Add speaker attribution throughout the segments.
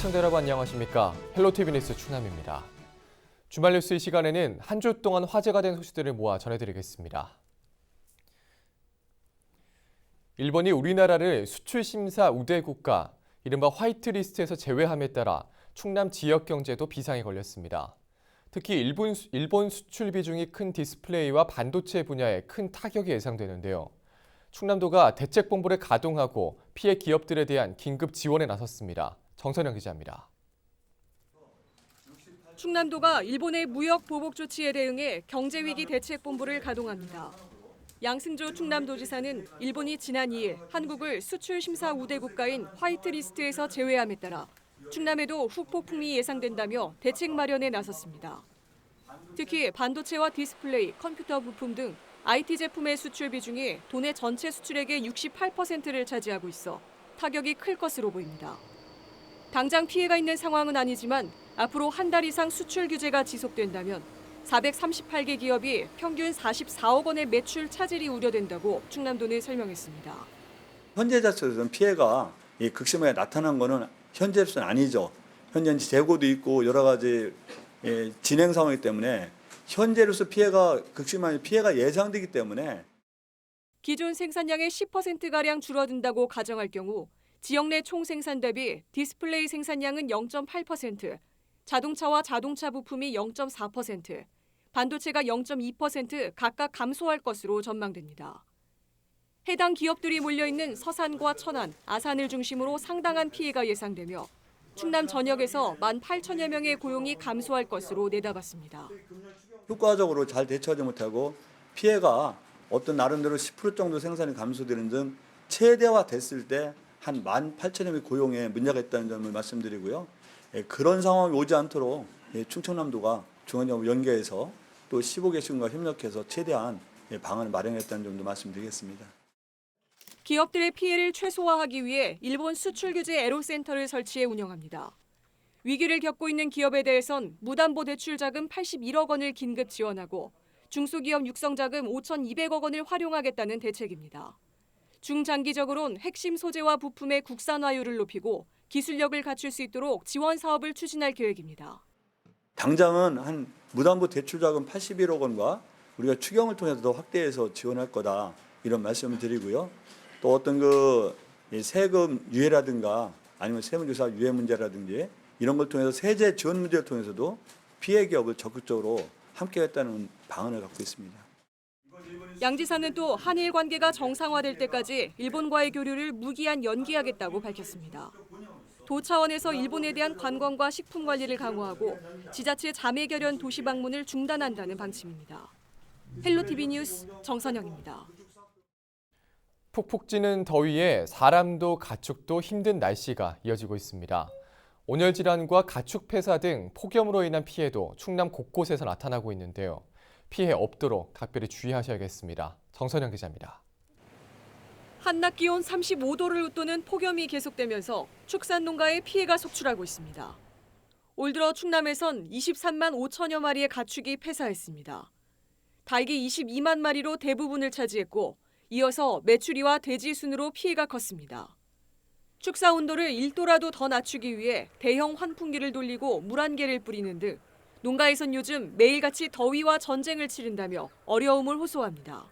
Speaker 1: 시청자 여러분 안녕하십니까? 헬로티비 뉴스 충남입니다. 주말 뉴스 이 시간에는 한 주 동안 화제가 된 소식들을 모아 전해드리겠습니다. 일본이 우리나라를 수출 심사 우대 국가, 이른바 화이트리스트에서 제외함에 따라 충남 지역 경제도 비상에 걸렸습니다. 특히 일본 수출 비중이 큰 디스플레이와 반도체 분야에 큰 타격이 예상되는데요. 충남도가 대책본부를 가동하고 피해 기업들에 대한 긴급 지원에 나섰습니다. 정선영 기자입니다.
Speaker 2: 충남도가 일본의 무역 보복 조치에 대응해 경제위기 대책본부를 가동합니다. 양승조 충남도지사는 일본이 지난 2일 한국을 수출 심사 우대 국가인 화이트리스트에서 제외함에 따라 충남에도 후폭풍이 예상된다며 대책 마련에 나섰습니다. 특히 반도체와 디스플레이, 컴퓨터 부품 등 IT 제품의 수출 비중이 도내 전체 수출액의 68%를 차지하고 있어 타격이 클 것으로 보입니다. 당장 피해가 있는 상황은 아니지만 앞으로 한 달 이상 수출 규제가 지속된다면 438개 기업이 평균 44억 원의 매출 차질이 우려된다고 충남도는 설명했습니다.
Speaker 3: 현재 자체에서는 피해가 극심하게 나타난 거는 현재로서는 아니죠. 현재 재고도 있고 여러 가지 진행 상황이기 때문에 현재로서 극심한 피해가 예상되기 때문에
Speaker 2: 기존 생산량의 10%가량 줄어든다고 가정할 경우 지역 내 총 생산 대비 디스플레이 생산량은 0.8%, 자동차와 자동차 부품이 0.4%, 반도체가 0.2% 각각 감소할 것으로 전망됩니다. 해당 기업들이 몰려있는 서산과 천안, 아산을 중심으로 상당한 피해가 예상되며 충남 전역에서 18,000여 명의 고용이 감소할 것으로 내다봤습니다.
Speaker 3: 효과적으로 잘 대처하지 못하고 피해가 어떤 나름대로 10% 정도 생산이 감소되는 등 최대화됐을 때 한 18,000여 명의 고용에 문제가 있다는 점을 말씀드리고요. 그런 상황이 오지 않도록 충청남도가 중앙정부 연계해서 또 15개 시군과 협력해서 최대한 방안을 마련했다는 점도 말씀드리겠습니다.
Speaker 2: 기업들의 피해를 최소화하기 위해 일본 수출 규제 애로센터를 설치해 운영합니다. 위기를 겪고 있는 기업에 대해선 무담보 대출 자금 81억 원을 긴급 지원하고 중소기업 육성 자금 5,200억 원을 활용하겠다는 대책입니다. 중장기적으로는 핵심 소재와 부품의 국산화율을 높이고 기술력을 갖출 수 있도록 지원 사업을 추진할 계획입니다.
Speaker 3: 당장은 한 무담보 대출 자금 81억 원과 우리가 추경을 통해서 더 확대해서 지원할 거다 이런 말씀을 드리고요. 또 어떤 세금 유예라든가 아니면 세무조사 유예 문제라든지 이런 걸 통해서 세제 지원 문제를 통해서도 피해 기업을 적극적으로 함께하겠다는 방안을 갖고 있습니다.
Speaker 2: 양 지사는 또 한일 관계가 정상화될 때까지 일본과의 교류를 무기한 연기하겠다고 밝혔습니다. 도 차원에서 일본에 대한 관광과 식품 관리를 강화하고 지자체 자매 결연 도시 방문을 중단한다는 방침입니다. 헬로티비 뉴스 정선영입니다.
Speaker 1: 푹푹 찌는 더위에 사람도 가축도 힘든 날씨가 이어지고 있습니다. 온열 질환과 가축 폐사 등 폭염으로 인한 피해도 충남 곳곳에서 나타나고 있는데요. 피해 없도록 각별히 주의하셔야겠습니다. 정선영 기자입니다.
Speaker 2: 한낮 기온 35도를 웃도는 폭염이 계속되면서 축산 농가에 피해가 속출하고 있습니다. 올 들어 충남에선 23만 5천여 마리의 가축이 폐사했습니다. 닭이 22만 마리로 대부분을 차지했고 이어서 메추리와 돼지 순으로 피해가 컸습니다. 축사 온도를 1도라도 더 낮추기 위해 대형 환풍기를 돌리고 물 안개를 뿌리는 등 농가에선 요즘 매일같이 더위와 전쟁을 치른다며 어려움을 호소합니다.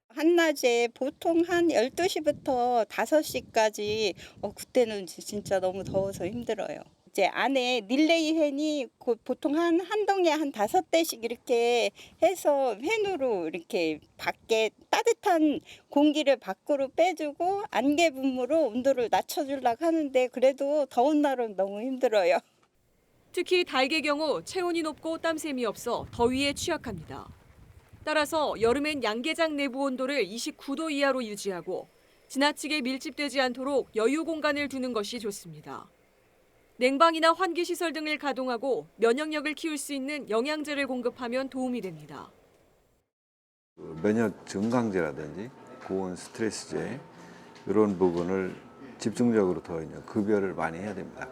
Speaker 4: 한낮에 보통 한 12시부터 5시까지 그때는 진짜 너무 더워서 힘들어요. 이제 안에 릴레이 팬이 보통 한 동에 한 5대씩 이렇게 해서 팬으로 이렇게 밖에 따뜻한 공기를 밖으로 빼주고 안개 분무로 온도를 낮춰주려고 하는데 그래도 더운 날은 너무 힘들어요.
Speaker 2: 특히 닭의 경우 체온이 높고 땀샘이 없어 더위에 취약합니다. 따라서 여름엔 양계장 내부 온도를 29도 이하로 유지하고 지나치게 밀집되지 않도록 여유 공간을 두는 것이 좋습니다. 냉방이나 환기시설 등을 가동하고 면역력을 키울 수 있는 영양제를 공급하면 도움이 됩니다.
Speaker 5: 면역 증강제라든지 고온 스트레스제 이런 부분을 집중적으로 더 급여를 많이 해야 됩니다.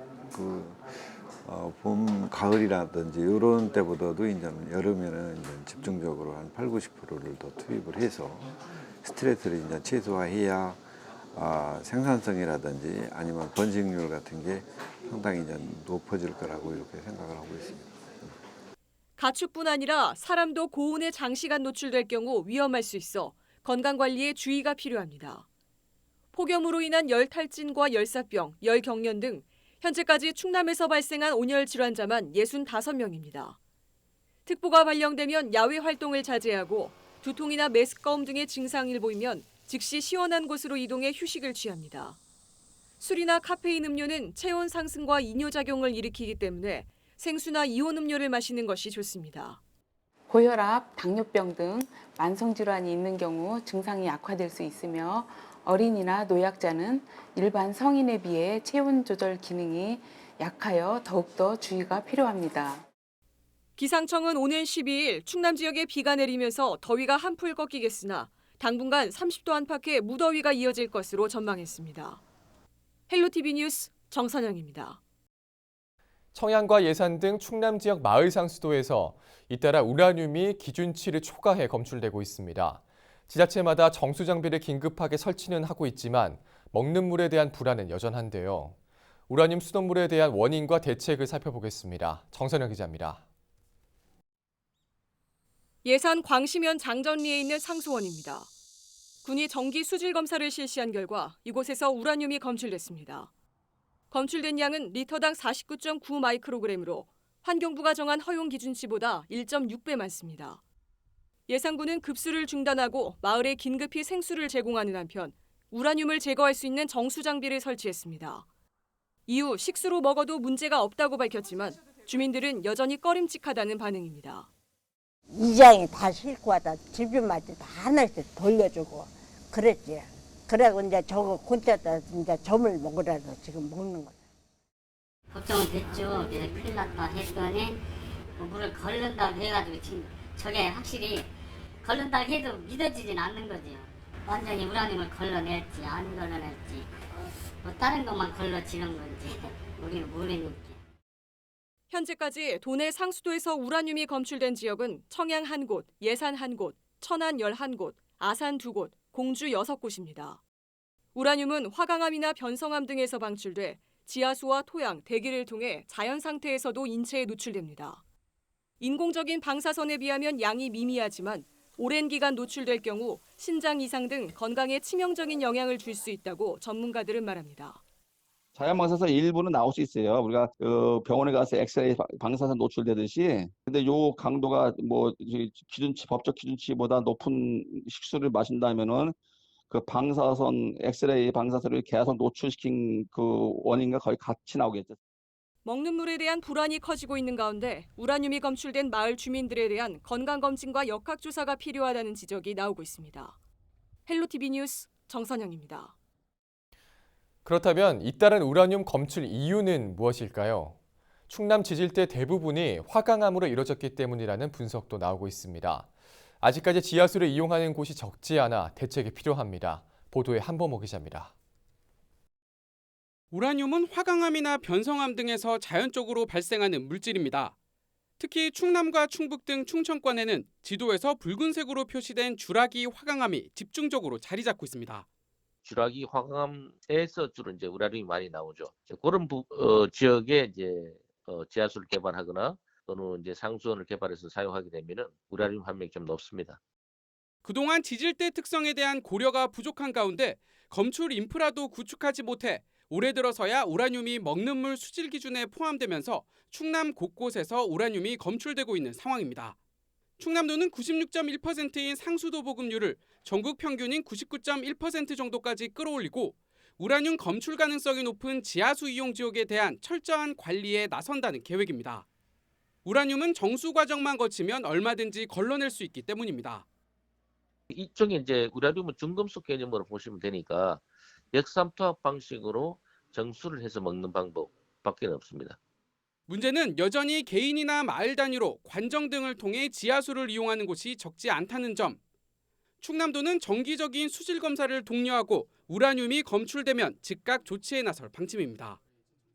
Speaker 5: 봄, 가을이라든지 이런 때보다도 이제 여름에는 이제 집중적으로 한 80~90%를 더 투입을 해서 스트레스를 이제 최소화해야 생산성이라든지 아니면 번식률 같은 게 상당히 이제 높아질 거라고 이렇게 생각을 하고 있습니다.
Speaker 2: 가축뿐 아니라 사람도 고온에 장시간 노출될 경우 위험할 수 있어 건강관리에 주의가 필요합니다. 폭염으로 인한 열탈진과 열사병, 열경련 등 현재까지 충남에서 발생한 온열 질환자만 65명입니다. 특보가 발령되면 야외 활동을 자제하고 두통이나 메스꺼움 등의 증상을 보이면 즉시 시원한 곳으로 이동해 휴식을 취합니다. 술이나 카페인 음료는 체온 상승과 이뇨작용을 일으키기 때문에 생수나 이온 음료를 마시는 것이 좋습니다.
Speaker 6: 고혈압, 당뇨병 등 만성질환이 있는 경우 증상이 악화될 수 있으며 어린이나 노약자는 일반 성인에 비해 체온 조절 기능이 약하여 더욱더 주의가 필요합니다.
Speaker 2: 기상청은 오는 12일 충남 지역에 비가 내리면서 더위가 한풀 꺾이겠으나 당분간 30도 안팎의 무더위가 이어질 것으로 전망했습니다. 헬로티비 뉴스 정선영입니다.
Speaker 1: 청양과 예산 등 충남 지역 마을 상수도에서 잇따라 우라늄이 기준치를 초과해 검출되고 있습니다. 지자체마다 정수 장비를 긴급하게 설치는 하고 있지만 먹는 물에 대한 불안은 여전한데요. 우라늄 수돗물에 대한 원인과 대책을 살펴보겠습니다. 정선영 기자입니다.
Speaker 2: 예산 광시면 장전리에 있는 상수원입니다. 군이 정기 수질 검사를 실시한 결과 이곳에서 우라늄이 검출됐습니다. 검출된 양은 리터당 49.9 마이크로그램으로 환경부가 정한 허용 기준치보다 1.6배 많습니다. 예산군은 급수를 중단하고 마을에 긴급히 생수를 제공하는 한편 우라늄을 제거할 수 있는 정수 장비를 설치했습니다. 이후 식수로 먹어도 문제가 없다고 밝혔지만 주민들은 여전히 꺼림칙하다는 반응입니다.
Speaker 7: 이장이 다 싣고 와다 집주마다 다 하나씩 돌려주고 그랬지. 그래고 이제 저거 곤짜다 이제 점을 먹으라서 지금 먹는 거야.
Speaker 8: 걱정은 됐죠. 그래서 큰일 났다 했더니 물을 걸른다고 해가지고 지금 저게 확실히 걸른다고 해도 믿어지진 않는 거죠. 완전히 우라늄을 걸러낼지 안 걸러낼지 뭐 다른 것만 걸러지는 건지 우리는 모르니까.
Speaker 2: 현재까지 도내 상수도에서 우라늄이 검출된 지역은 청양 1곳, 예산 1곳, 천안 11곳, 아산 2곳, 공주 6곳입니다. 우라늄은 화강암이나 변성암 등에서 방출돼 지하수와 토양, 대기를 통해 자연 상태에서도 인체에 노출됩니다. 인공적인 방사선에 비하면 양이 미미하지만 오랜 기간 노출될 경우 신장 이상 등 건강에 치명적인 영향을 줄 수 있다고 전문가들은 말합니다.
Speaker 9: 자연 방사선 일부는 나올 수 있어요. 우리가 병원에 가서 엑스레이 방사선 노출되듯이. 근데 요 강도가 뭐 기준치 법적 기준치보다 높은 식수를 마신다면은 그 방사선 엑스레이 방사선을 계속 노출시킨 그 원인과 거의 같이 나오겠죠.
Speaker 2: 먹는 물에 대한 불안이 커지고 있는 가운데 우라늄이 검출된 마을 주민들에 대한 건강검진과 역학조사가 필요하다는 지적이 나오고 있습니다. 헬로티비 뉴스 정선영입니다.
Speaker 1: 그렇다면 잇따른 우라늄 검출 이유는 무엇일까요? 충남 지질대 대부분이 화강암으로 이루어졌기 때문이라는 분석도 나오고 있습니다. 아직까지 지하수를 이용하는 곳이 적지 않아 대책이 필요합니다. 보도에 한범호 기자입니다.
Speaker 10: 우라늄은 화강암이나 변성암 등에서 자연적으로 발생하는 물질입니다. 특히 충남과 충북 등 충청권에는 지도에서 붉은색으로 표시된 주라기 화강암이 집중적으로 자리 잡고 있습니다.
Speaker 11: 주라기 화강암에서 주로 이제 우라늄이 많이 나오죠. 그런 지역에 이제 지하수를 개발하거나 또는 이제 상수원을 개발해서 사용하게 되면은 우라늄 함량이 좀 높습니다.
Speaker 10: 그동안 지질대 특성에 대한 고려가 부족한 가운데 검출 인프라도 구축하지 못해 올해 들어서야 우라늄이 먹는 물 수질 기준에 포함되면서 충남 곳곳에서 우라늄이 검출되고 있는 상황입니다. 충남도는 96.1%인 상수도 보급률을 전국 평균인 99.1% 정도까지 끌어올리고 우라늄 검출 가능성이 높은 지하수 이용 지역에 대한 철저한 관리에 나선다는 계획입니다. 우라늄은 정수 과정만 거치면 얼마든지 걸러낼 수 있기 때문입니다.
Speaker 11: 이쪽에 이제 우라늄은 중금속 개념으로 보시면 되니까 역삼투압 방식으로 정수를 해서 먹는 방법밖에 없습니다.
Speaker 10: 문제는 여전히 개인이나 마을 단위로 관정 등을 통해 지하수를 이용하는 곳이 적지 않다는 점. 충남도는 정기적인 수질 검사를 독려하고 우라늄이 검출되면 즉각 조치에 나설 방침입니다.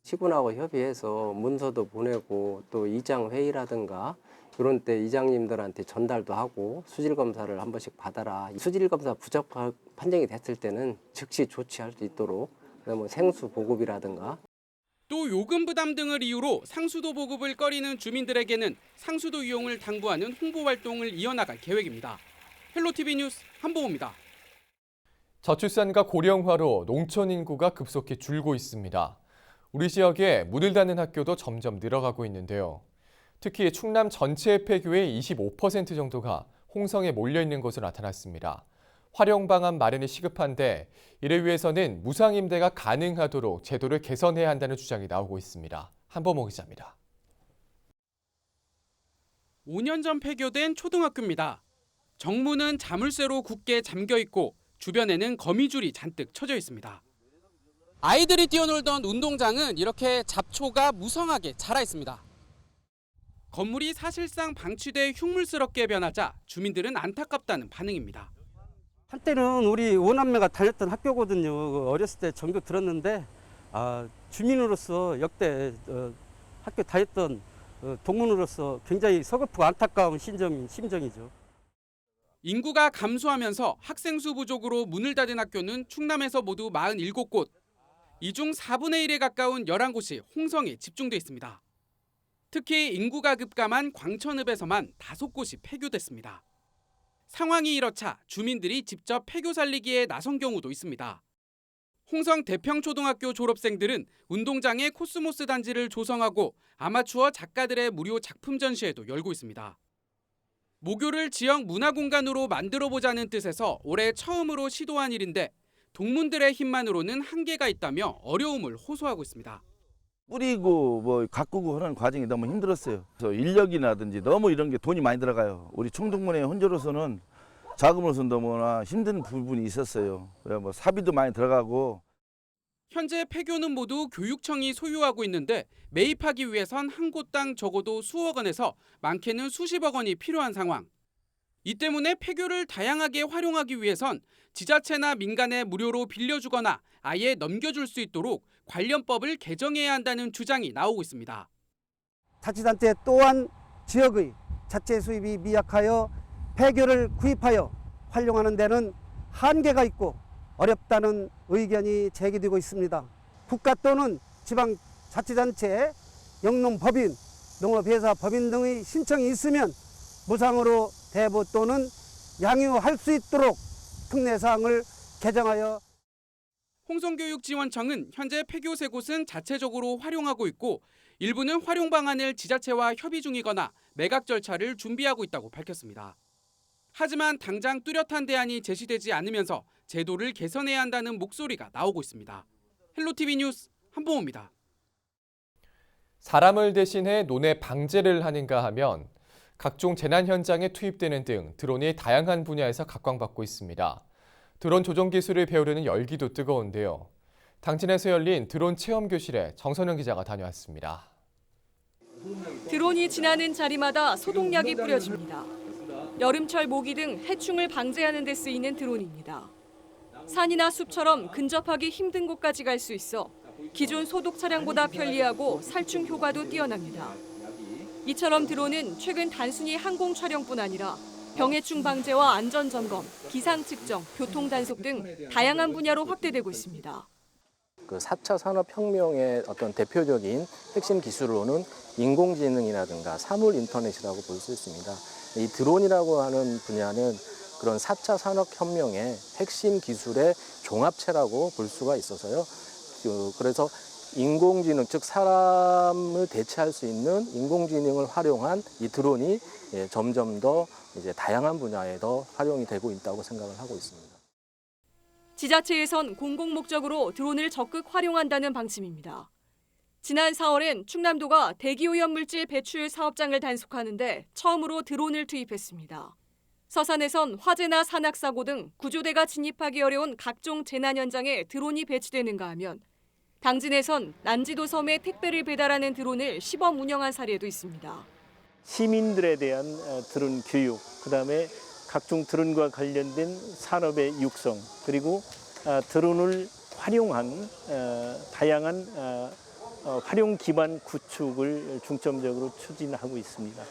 Speaker 12: 시군하고 협의해서 문서도 보내고 또 이장 회의라든가 이런 때 이장님들한테 전달도 하고 수질 검사를 한 번씩 받아라. 수질 검사 부적 판정이 됐을 때는 즉시 조치할 수 있도록 뭐 생수 보급이라든가.
Speaker 10: 또 요금 부담 등을 이유로 상수도 보급을 꺼리는 주민들에게는 상수도 이용을 당부하는 홍보 활동을 이어나갈 계획입니다. 헬로티비 뉴스 한보호입니다.
Speaker 1: 저출산과 고령화로 농촌 인구가 급속히 줄고 있습니다. 우리 지역에 문을 닫는 학교도 점점 늘어가고 있는데요. 특히 충남 전체 폐교의 25% 정도가 홍성에 몰려 있는 것으로 나타났습니다. 활용 방안 마련이 시급한데 이를 위해서는 무상임대가 가능하도록 제도를 개선해야 한다는 주장이 나오고 있습니다. 한범호 기자입니다.
Speaker 10: 5년 전 폐교된 초등학교입니다. 정문은 자물쇠로 굳게 잠겨 있고 주변에는 거미줄이 잔뜩 쳐져 있습니다. 아이들이 뛰어놀던 운동장은 이렇게 잡초가 무성하게 자라 있습니다. 건물이 사실상 방치돼 흉물스럽게 변하자 주민들은 안타깝다는 반응입니다.
Speaker 13: 한때는 우리 5남매가 다녔던 학교거든요. 어렸을 때 전교 들었는데 주민으로서 역대 학교 다녔던 동문으로서 굉장히 서글프고 안타까운 심정이죠.
Speaker 10: 인구가 감소하면서 학생 수 부족으로 문을 닫은 학교는 충남에서 모두 47곳. 이 중 4분의 1에 가까운 11곳이 홍성에 집중돼 있습니다. 특히 인구가 급감한 광천읍에서만 5곳이 폐교됐습니다. 상황이 이렇자 주민들이 직접 폐교 살리기에 나선 경우도 있습니다. 홍성 대평초등학교 졸업생들은 운동장에 코스모스 단지를 조성하고 아마추어 작가들의 무료 작품 전시회도 열고 있습니다. 모교를 지역 문화공간으로 만들어보자는 뜻에서 올해 처음으로 시도한 일인데 동문들의 힘만으로는 한계가 있다며 어려움을 호소하고 있습니다.
Speaker 14: 뿌리고 가꾸고 하는 과정이 너무 힘들었어요. 그래서 인력이라든지 너무 이런 게 돈이 많이 들어가요. 우리 총동문회 혼자로서는 자금으로서는 너무나 힘든 부분이 있었어요. 사비도 많이 들어가고.
Speaker 10: 현재 폐교는 모두 교육청이 소유하고 있는데 매입하기 위해선 한 곳당 적어도 수억 원에서 많게는 수십억 원이 필요한 상황. 이 때문에 폐교를 다양하게 활용하기 위해선 지자체나 민간에 무료로 빌려주거나 아예 넘겨줄 수 있도록 관련법을 개정해야 한다는 주장이 나오고 있습니다.
Speaker 13: 자치단체 또한 지역의 자체 수입이 미약하여 폐교를 구입하여 활용하는 데는 한계가 있고 어렵다는 의견이 제기되고 있습니다. 국가 또는 지방자치단체, 영농법인, 농업회사 법인 등의 신청이 있으면 무상으로 대부 또는 양육할 수 있도록 특례사항을 개정하여.
Speaker 10: 홍성교육지원청은 현재 폐교 3곳은 자체적으로 활용하고 있고 일부는 활용 방안을 지자체와 협의 중이거나 매각 절차를 준비하고 있다고 밝혔습니다. 하지만 당장 뚜렷한 대안이 제시되지 않으면서 제도를 개선해야 한다는 목소리가 나오고 있습니다. 헬로티비 뉴스 한보호입니다.
Speaker 1: 사람을 대신해 논의 방제를 하는가 하면 각종 재난 현장에 투입되는 등 드론이 다양한 분야에서 각광받고 있습니다. 드론 조종 기술을 배우려는 열기도 뜨거운데요. 당진에서 열린 드론 체험 교실에 정선영 기자가 다녀왔습니다.
Speaker 2: 드론이 지나는 자리마다 소독약이 뿌려집니다. 여름철 모기 등 해충을 방제하는 데 쓰이는 드론입니다. 산이나 숲처럼 근접하기 힘든 곳까지 갈 수 있어 기존 소독 차량보다 편리하고 살충 효과도 뛰어납니다. 이처럼 드론은 최근 단순히 항공 촬영뿐 아니라 병해충 방제와 안전 점검, 기상 측정, 교통 단속 등 다양한 분야로 확대되고 있습니다.
Speaker 12: 4차 산업혁명의 어떤 대표적인 핵심 기술로는 인공지능이라든가 사물 인터넷이라고 볼 수 있습니다. 이 드론이라고 하는 분야는 그런 4차 산업혁명의 핵심 기술의 종합체라고 볼 수가 있어서요. 그래서 인공지능, 즉 사람을 대체할 수 있는 인공지능을 활용한 이 드론이 점점 더 이제 다양한 분야에 더 활용이 되고 있다고 생각을 하고 있습니다.
Speaker 2: 지자체에선 공공 목적으로 드론을 적극 활용한다는 방침입니다. 지난 4월엔 충남도가 대기오염물질 배출 사업장을 단속하는데 처음으로 드론을 투입했습니다. 서산에선 화재나 산악사고 등 구조대가 진입하기 어려운 각종 재난 현장에 드론이 배치되는가 하면 당진에선 난지도 섬에 택배를 배달하는 드론을 시범 운영한 사례도 있습니다.
Speaker 15: 시민들에 대한 드론 교육, 그다음에 각종 드론과 관련된 산업의 육성, 그리고 드론을 활용한 다양한 활용 기반 구축을 중점적으로 추진하고 있습니다.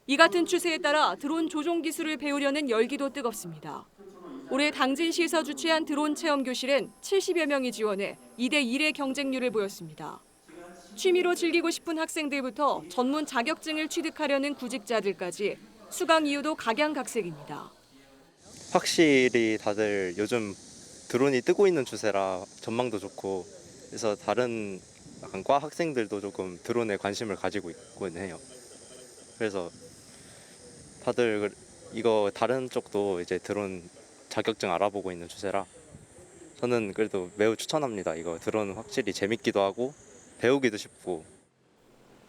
Speaker 2: 이 같은 추세에 따라 드론 조종 기술을 배우려는 열기도 뜨겁습니다. 올해 당진시에서 주최한 드론 체험 교실엔 70여 명이 지원해 2대1의 경쟁률을 보였습니다. 취미로 즐기고 싶은 학생들부터 전문 자격증을 취득하려는 구직자들까지 수강 이유도 각양각색입니다.
Speaker 16: 확실히 다들 요즘 드론이 뜨고 있는 추세라 전망도 좋고 그래서 다른 약간 과 학생들도 조금 드론에 관심을 가지고 있곤 해요. 그래서 다들 이거 다른 쪽도 이제 드론 자격증 알아보고 있는 추세라 저는 그래도 매우 추천합니다. 이거 드론 확실히 재밌기도 하고 배우기도 쉽고.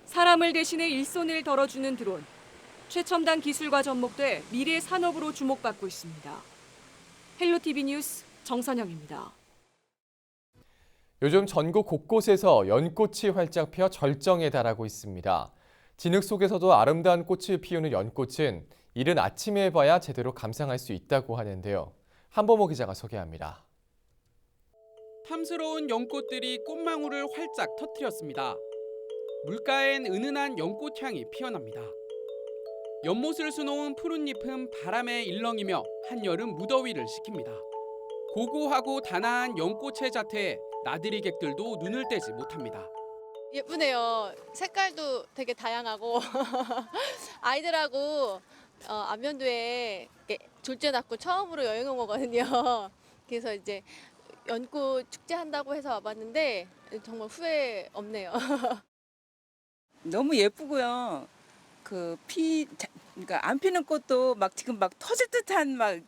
Speaker 2: 사람을 대신해 일손을 덜어주는 드론. 최첨단 기술과 접목돼 미래 산업으로 주목받고 있습니다. 헬로티비 뉴스 정선영입니다.
Speaker 1: 요즘 전국 곳곳에서 연꽃이 활짝 피어 절정에 달하고 있습니다. 진흙 속에서도 아름다운 꽃을 피우는 연꽃은 이른 아침에 봐야 제대로 감상할 수 있다고 하는데요. 한보모 기자가 소개합니다.
Speaker 10: 탐스러운 연꽃들이 꽃망울을 활짝 터뜨렸습니다. 물가엔 은은한 연꽃향이 피어납니다. 연못을 수놓은 푸른 잎은 바람에 일렁이며 한여름 무더위를 식힙니다. 고고하고 단아한 연꽃의 자태에 나들이객들도 눈을 떼지 못합니다.
Speaker 17: 예쁘네요. 색깔도 되게 다양하고 아이들하고 안면도에 둘째 낳고 처음으로 여행 온 거거든요. 그래서 이제 연꽃 축제 한다고 해서 와봤는데 정말 후회 없네요.
Speaker 18: 너무 예쁘고요. 그러니까 안 피는 꽃도 막 지금 막 터질 듯한 막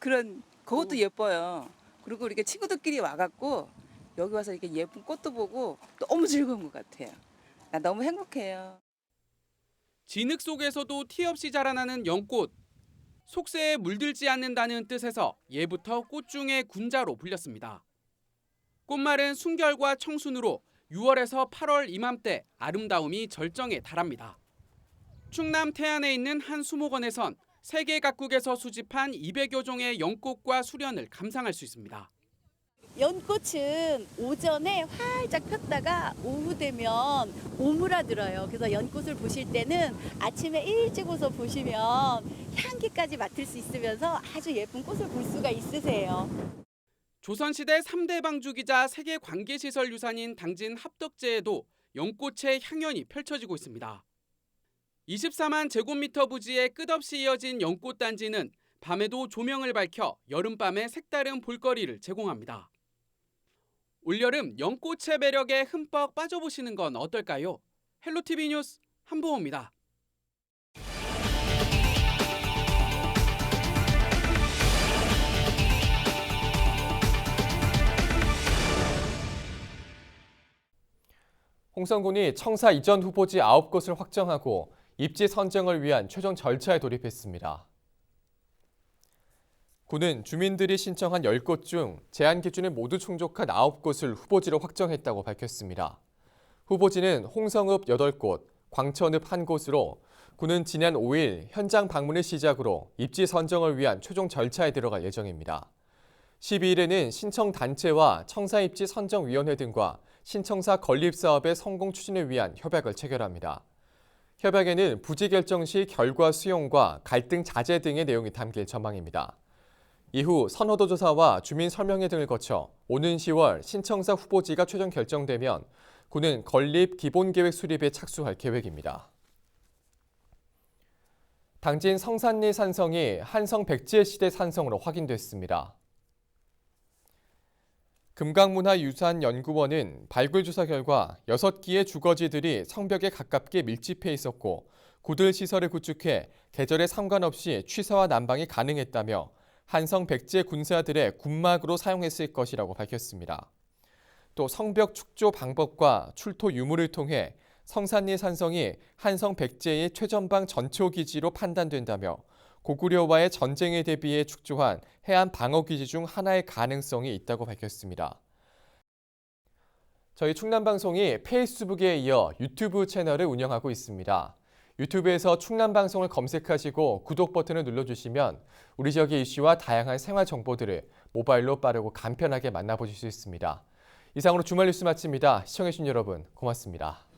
Speaker 18: 그런 그것도 예뻐요. 그리고 이렇게 친구들끼리 와갖고 여기 와서 이렇게 예쁜 꽃도 보고 너무 즐거운 것 같아요. 나 너무 행복해요.
Speaker 10: 진흙 속에서도 티 없이 자라나는 연꽃. 속세에 물들지 않는다는 뜻에서 예부터 꽃 중의 군자로 불렸습니다. 꽃말은 순결과 청순으로 6월에서 8월 이맘때 아름다움이 절정에 달합니다. 충남 태안에 있는 한 수목원에선 세계 각국에서 수집한 200여 종의 연꽃과 수련을 감상할 수 있습니다.
Speaker 19: 연꽃은 오전에 활짝 폈다가 오후 되면 오므라들어요. 그래서 연꽃을 보실 때는 아침에 일찍 오서 보시면 향기까지 맡을 수 있으면서 아주 예쁜 꽃을 볼 수가 있으세요.
Speaker 10: 조선시대 3대 방주기자 세계관계시설 유산인 당진 합덕제에도 연꽃의 향연이 펼쳐지고 있습니다. 24만 제곱미터 부지에 끝없이 이어진 연꽃단지는 밤에도 조명을 밝혀 여름밤에 색다른 볼거리를 제공합니다. 올여름 연꽃의 매력에 흠뻑 빠져보시는 건 어떨까요? 헬로티비 뉴스 한보호입니다.
Speaker 1: 홍성군이 청사 이전 후보지 9곳을 확정하고 입지 선정을 위한 최종 절차에 돌입했습니다. 군은 주민들이 신청한 10곳 중 제한 기준에 모두 충족한 9곳을 후보지로 확정했다고 밝혔습니다. 후보지는 홍성읍 8곳, 광천읍 1곳으로 군은 지난 5일 현장 방문을 시작으로 입지 선정을 위한 최종 절차에 들어갈 예정입니다. 12일에는 신청단체와 청사입지 선정위원회 등과 신청사 건립사업의 성공 추진을 위한 협약을 체결합니다. 협약에는 부지 결정 시 결과 수용과 갈등 자제 등의 내용이 담길 전망입니다. 이후 선호도 조사와 주민 설명회 등을 거쳐 오는 10월 신청사 후보지가 최종 결정되면 군은 건립 기본계획 수립에 착수할 계획입니다. 당진 성산리 산성이 한성 백제 시대 산성으로 확인됐습니다. 금강문화유산연구원은 발굴 조사 결과 6기의 주거지들이 성벽에 가깝게 밀집해 있었고 구들 시설을 구축해 계절에 상관없이 취사와 난방이 가능했다며 한성 백제 군사들의 군막으로 사용했을 것이라고 밝혔습니다. 또 성벽 축조 방법과 출토 유물을 통해 성산리 산성이 한성 백제의 최전방 전초 기지로 판단된다며 고구려와의 전쟁에 대비해 축조한 해안 방어 기지 중 하나의 가능성이 있다고 밝혔습니다. 저희 충남방송이 페이스북에 이어 유튜브 채널을 운영하고 있습니다. 유튜브에서 충남방송을 검색하시고 구독 버튼을 눌러주시면 우리 지역의 이슈와 다양한 생활 정보들을 모바일로 빠르고 간편하게 만나보실 수 있습니다. 이상으로 주말 뉴스 마칩니다. 시청해주신 여러분 고맙습니다.